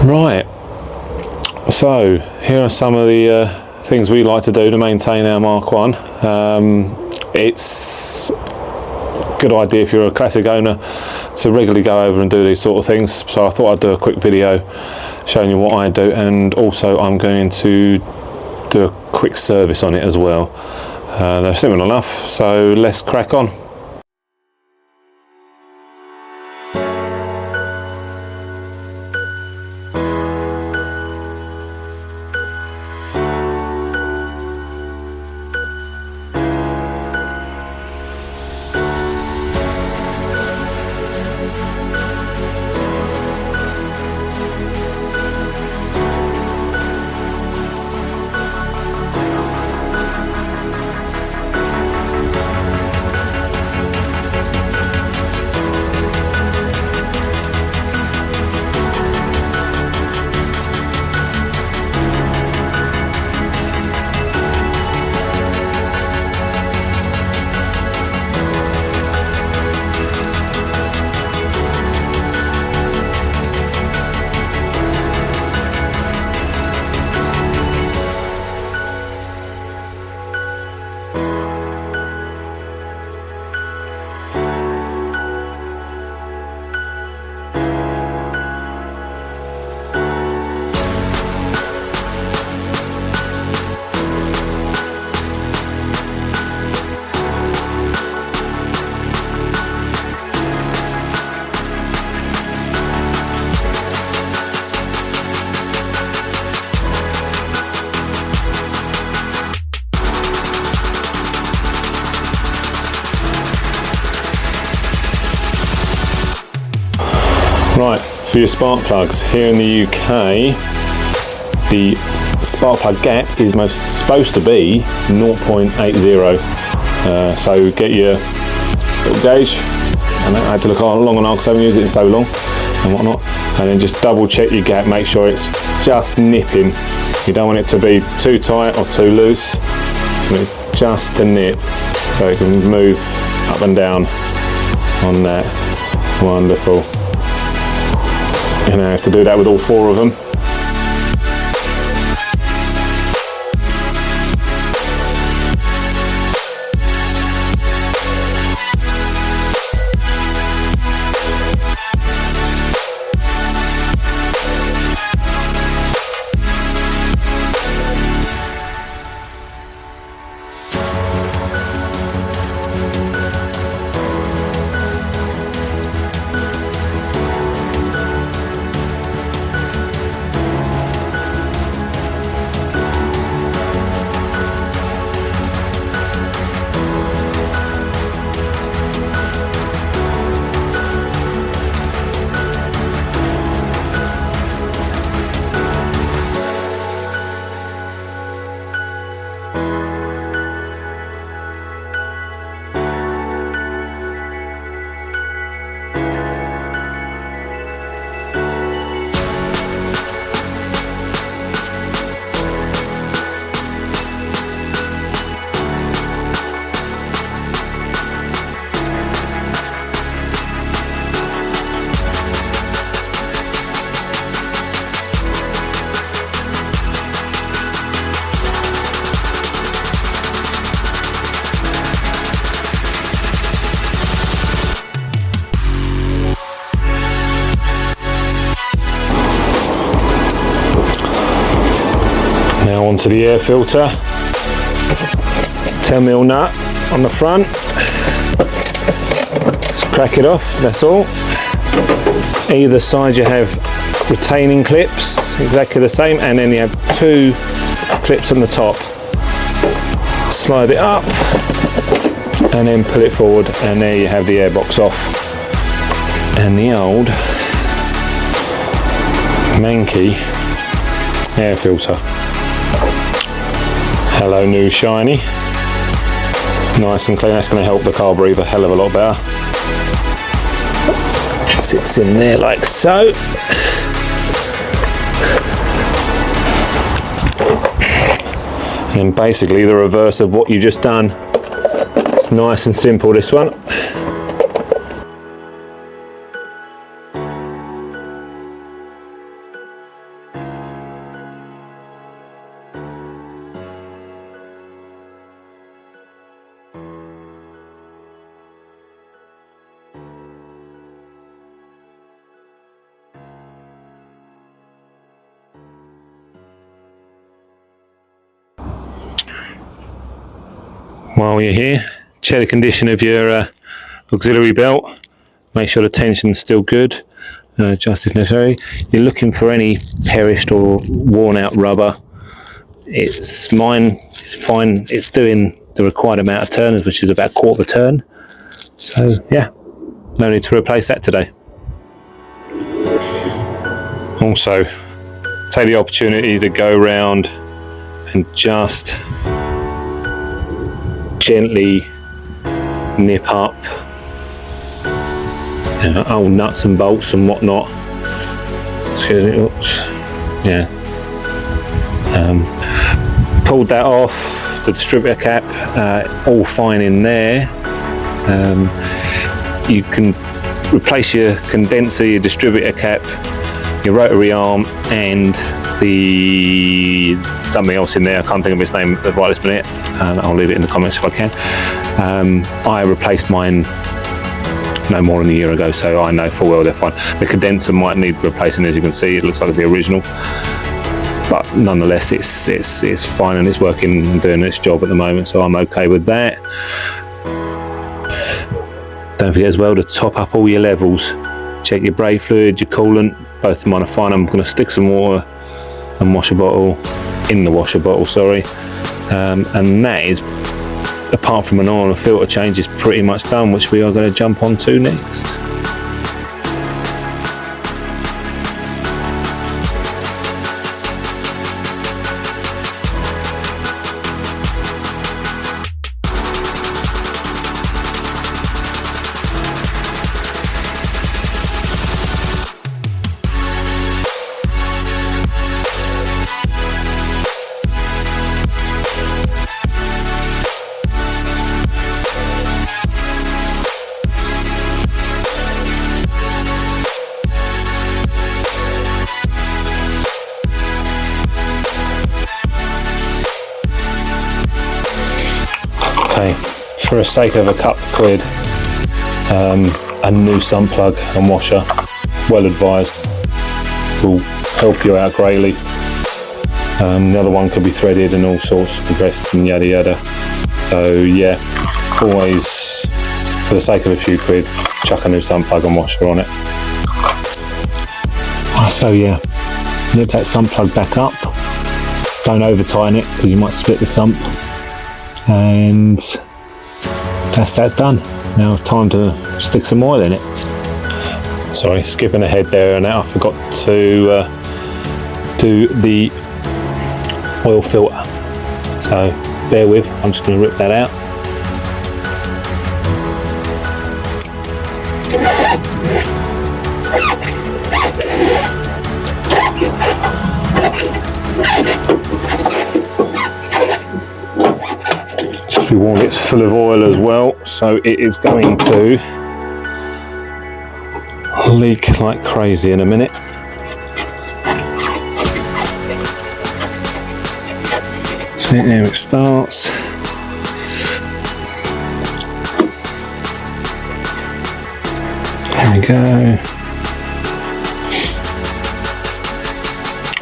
Right, so here are some of the things we like to do to maintain our Mark 1. It's a good idea if you're a classic owner to regularly go over and do these sort of things, so I thought I'd do a quick video showing you what I do, and also I'm going to do a quick service on it as well. They're simple enough, so let's crack on. Right, for your spark plugs, here in the UK, the spark plug gap is supposed to be 0.80. So get your little gauge, and I had to look long and hard because I haven't used it in so long and whatnot, and then just double check your gap, make sure it's just nipping. You don't want it to be too tight or too loose, just to nip, so you can move up and down on that. Wonderful. And I have to do that with all four of them. Now onto the air filter, 10mm nut on the front, just crack it off, that's all. Either side you have retaining clips, exactly the same, and then you have two clips on the top. Slide it up and then pull it forward, and there you have the airbox off. And the old manky air filter. Hello new shiny, nice and clean. That's going to help the car breathe a hell of a lot better. So, sits in there like so. And basically the reverse of what you just done. It's nice and simple, this one. While you're here, check the condition of your auxiliary belt. Make sure the tension's still good, adjust if necessary. You're looking for any perished or worn out rubber. It's fine, it's doing the required amount of turns, which is about a quarter of a turn. So yeah, no need to replace that today. Also, take the opportunity to go around and just gently nip up old nuts and bolts and whatnot. Excuse me, oops. Yeah. Pulled that off, the distributor cap, all fine in there. You can replace your condenser, your distributor cap, your rotary arm, and the something else in there. I can't think of its name right this minute. I'll leave it in the comments if I can. I replaced mine no more than a year ago, so I know full well they're fine. The condenser might need replacing, as you can see. It looks like the original, but nonetheless it's fine and it's working and doing its job at the moment, so I'm okay with that. Don't forget as well to top up all your levels. Check your brake fluid, your coolant, both of mine are fine. I'm going to stick some water and washer bottle in the washer bottle, sorry, and that is, apart from an oil and filter change, is pretty much done, which we are going to jump onto next. Okay, for the sake of a couple of quid, a new sump plug and washer, well advised, will help you out greatly. The other one could be threaded and all sorts, progressed and yada yada. So yeah, always, for the sake of a few quid, chuck a new sump plug and washer on it. So yeah, nip that sump plug back up. Don't over tighten it because you might split the sump. And that's that done. Now time to stick some oil in it. Sorry, skipping ahead there, and now I forgot to do the oil filter. So bear with, I'm just going to rip that out. Be warned, it's full of oil as well, so it is going to leak like crazy in a minute. So there it starts. There we go.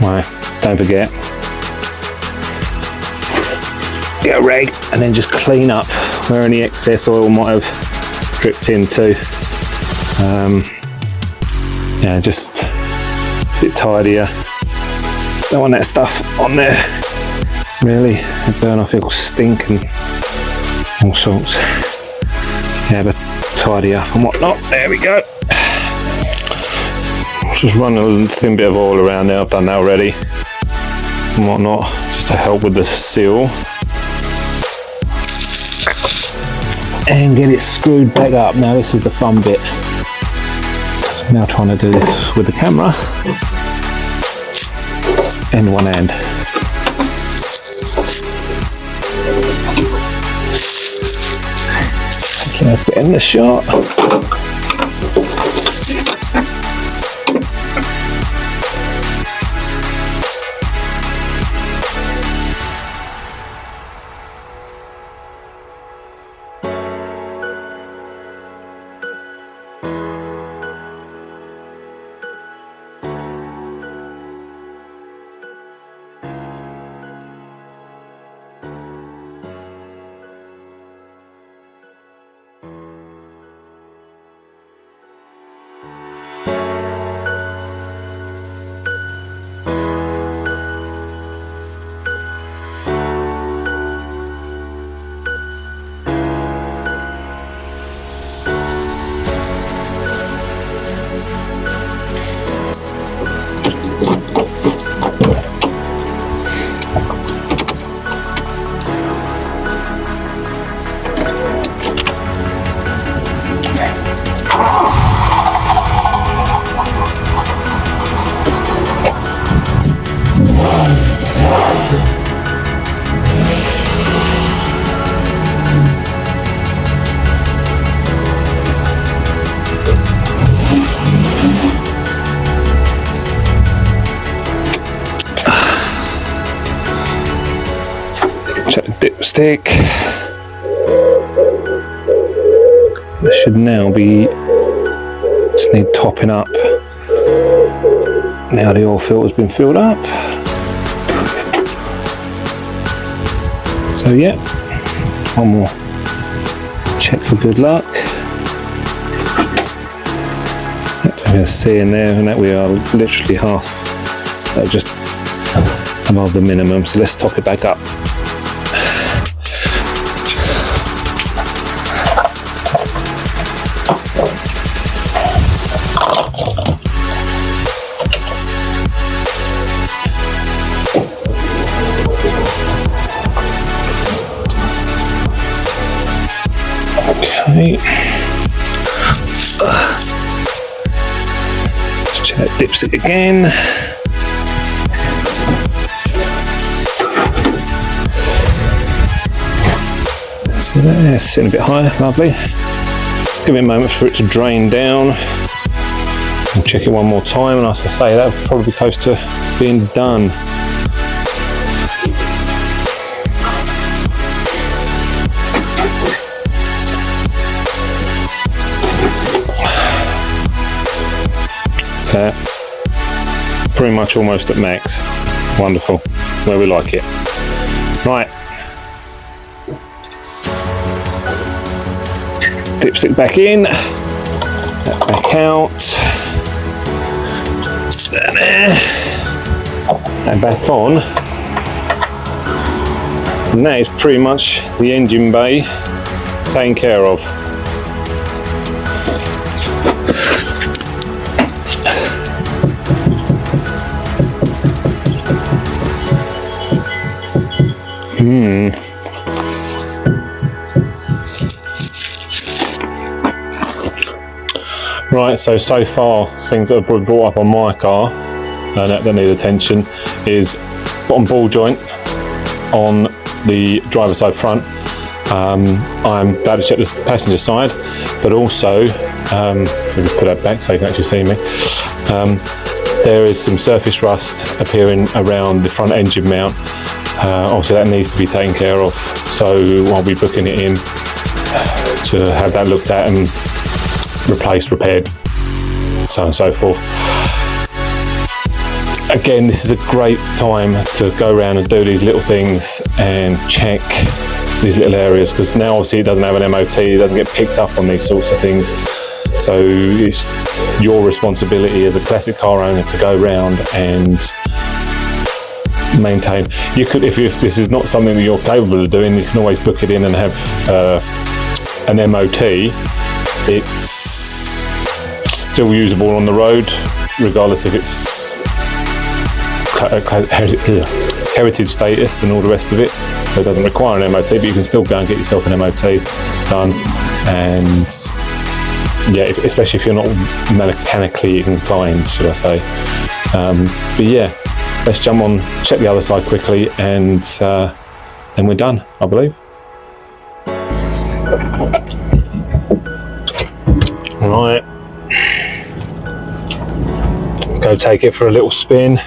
Right, don't forget, get a rag and then just clean up where any excess oil might have dripped into. Yeah, just a bit tidier. Don't want that stuff on there, really. It'll burn off, it'll stink and all sorts. Yeah, but tidy up and whatnot. There we go. Just run a thin bit of oil around there. I've done that already and whatnot, just to help with the seal. And get it screwed back up. Now this is the fun bit. So I'm now trying to do this with the camera in one hand. Okay, let's get in the shot. dipstick. This should now be, just need topping up. Now the oil filter's been filled up. So yeah, one more check for good luck. You can see in there, and that we are literally half, just above the minimum. So let's top it back up. Okay. Let's check that dipstick again. See that? Yeah, it's sitting a bit higher, lovely. Give it a moment for it to drain down. I'll check it one more time, and as I say, that would probably be close to being done. Pretty much almost at max. Wonderful, where we like it. Right, dipstick back in, that back out, there, and back on. And that is pretty much the engine bay taken care of. Right, so far things that have been brought up on my car and that need attention is bottom ball joint on the driver's side front. I'm about to check the passenger side, but also, if we put that back so you can actually see me, there is some surface rust appearing around the front engine mount. Obviously that needs to be taken care of, so I'll be booking it in to have that looked at and replaced, repaired, so on and so forth. Again, this is a great time to go around and do these little things and check these little areas, because now obviously it doesn't have an MOT, it doesn't get picked up on these sorts of things. So it's your responsibility as a classic car owner to go around and maintain. You could, if this is not something that you're capable of doing, you can always book it in and have an MOT. It's still usable on the road, regardless if it's heritage status and all the rest of it. So it doesn't require an MOT, but you can still go and get yourself an MOT done. And yeah, especially if you're not mechanically inclined, should I say. But yeah, let's jump on, check the other side quickly, and then we're done, I believe. Right, let's go take it for a little spin.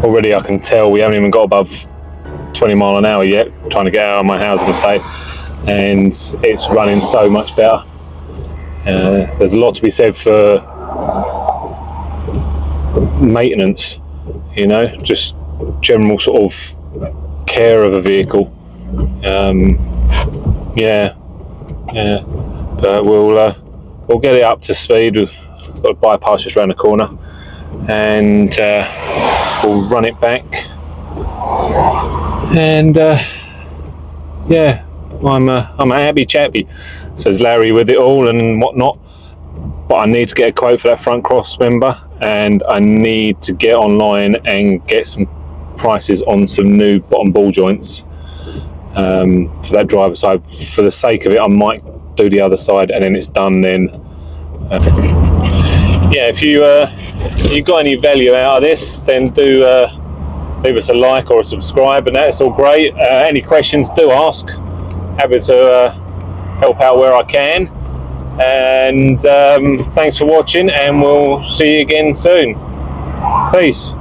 Already I can tell we haven't even got above 20 mile an hour yet, trying to get out of my housing estate, and it's running so much better. There's a lot to be said for maintenance, you know, just general sort of care of a vehicle. But we'll get it up to speed. We've got a bypass just around the corner, and we'll run it back. And yeah, I'm a happy chappy, says Larry, with it all and whatnot. But I need to get a quote for that front cross member, and I need to get online and get some prices on some new bottom ball joints for that driver side. For the sake of it, I might do the other side, and then it's done then. Yeah, if you got any value out of this, then do leave us a like or a subscribe, and that's all great. Any questions, do ask. Happy to help out where I can. And thanks for watching, and we'll see you again soon. Peace.